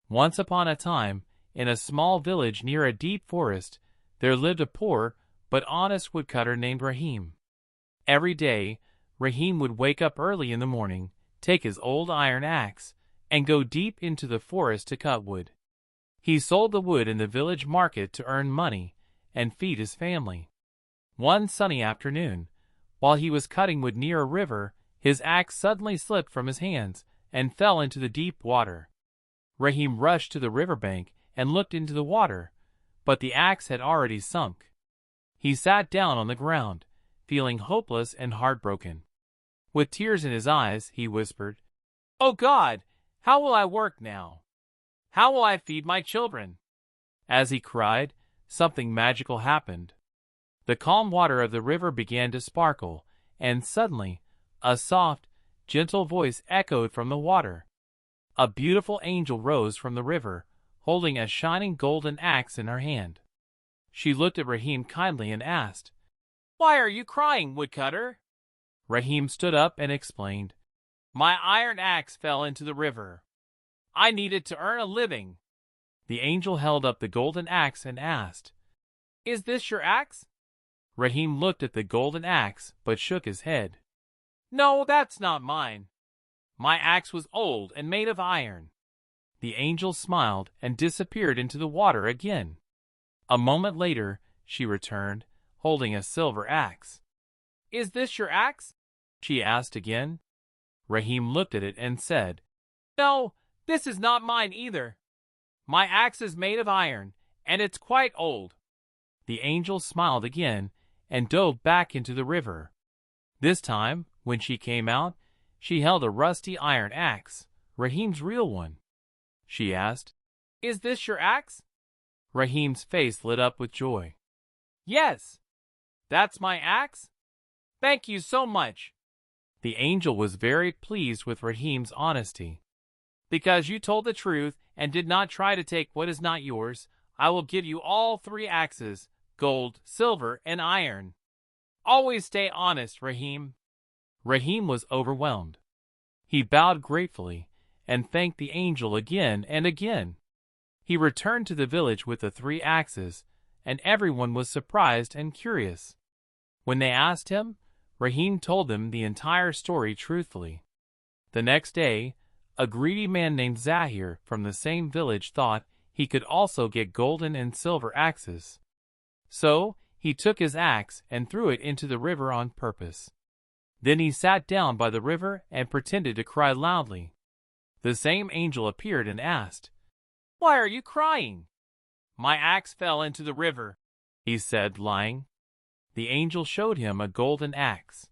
Once upon a time, in a small village near a deep forest, there lived a poor but honest woodcutter named Rahim. Every day, Rahim would wake up early in the morning, take his old iron axe, and go deep into the forest to cut wood. He sold the wood in the village market to earn money and feed his family. One sunny afternoon, while he was cutting wood near a river, his axe suddenly slipped from his hands and fell into the deep water. Rahim rushed to the riverbank and looked into the water, but the axe had already sunk. He sat down on the ground, feeling hopeless and heartbroken. With tears in his eyes, he whispered, "Oh God, how will I work now? How will I feed my children?" As he cried, something magical happened. The calm water of the river began to sparkle, and suddenly, a soft, gentle voice echoed from the water. A beautiful angel rose from the river, holding a shining golden axe in her hand. She looked at Rahim kindly and asked, "Why are you crying, woodcutter?" Rahim stood up and explained, "My iron axe fell into the river. I need it to earn a living." The angel held up the golden axe and asked, "Is this your axe?" Rahim looked at the golden axe but shook his head. "No, that's not mine. My axe was old and made of iron." The angel smiled and disappeared into the water again. A moment later, she returned, holding a silver axe. "Is this your axe?" she asked again. Rahim looked at it and said, "No, this is not mine either. My axe is made of iron, and it's quite old." The angel smiled again and dove back into the river. This time, when she came out, she held a rusty iron axe, Rahim's real one. She asked, "Is this your axe?" Rahim's face lit up with joy. "Yes, that's my axe. Thank you so much." The angel was very pleased with Rahim's honesty. "Because you told the truth and did not try to take what is not yours, I will give you all 3 axes, gold, silver, and iron. Always stay honest, Rahim." Rahim was overwhelmed. He bowed gratefully and thanked the angel again and again. He returned to the village with the 3 axes, and everyone was surprised and curious. When they asked him, Rahim told them the entire story truthfully. The next day, a greedy man named Zahir from the same village thought he could also get golden and silver axes. So, he took his axe and threw it into the river on purpose. Then he sat down by the river and pretended to cry loudly. The same angel appeared and asked, "Why are you crying?" "My axe fell into the river," he said, lying. The angel showed him a golden axe.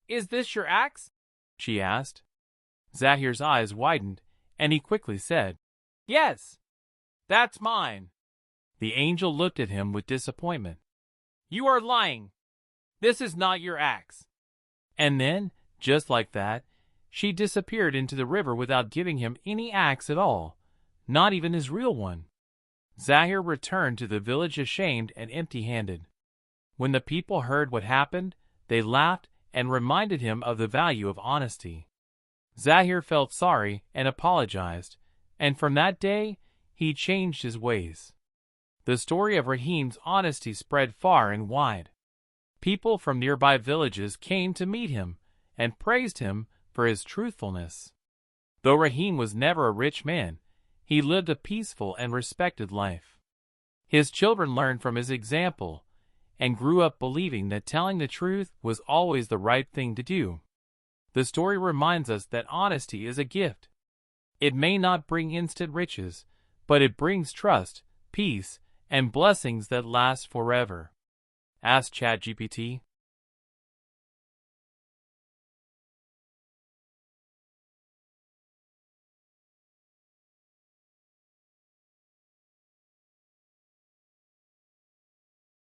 "Is this your axe?" she asked. Zahir's eyes widened, and he quickly said, "Yes, that's mine." The angel looked at him with disappointment. "You are lying. This is not your axe." And then, just like that, she disappeared into the river without giving him any axe at all, not even his real one. Zahir returned to the village ashamed and empty-handed. When the people heard what happened, they laughed and reminded him of the value of honesty. Zahir felt sorry and apologized, and from that day, he changed his ways. The story of Rahim's honesty spread far and wide. People from nearby villages came to meet him and praised him for his truthfulness. Though Rahim was never a rich man, he lived a peaceful and respected life. His children learned from his example and grew up believing that telling the truth was always the right thing to do. The story reminds us that honesty is a gift. It may not bring instant riches, but it brings trust, peace, and blessings that last forever. Ask ChatGPT.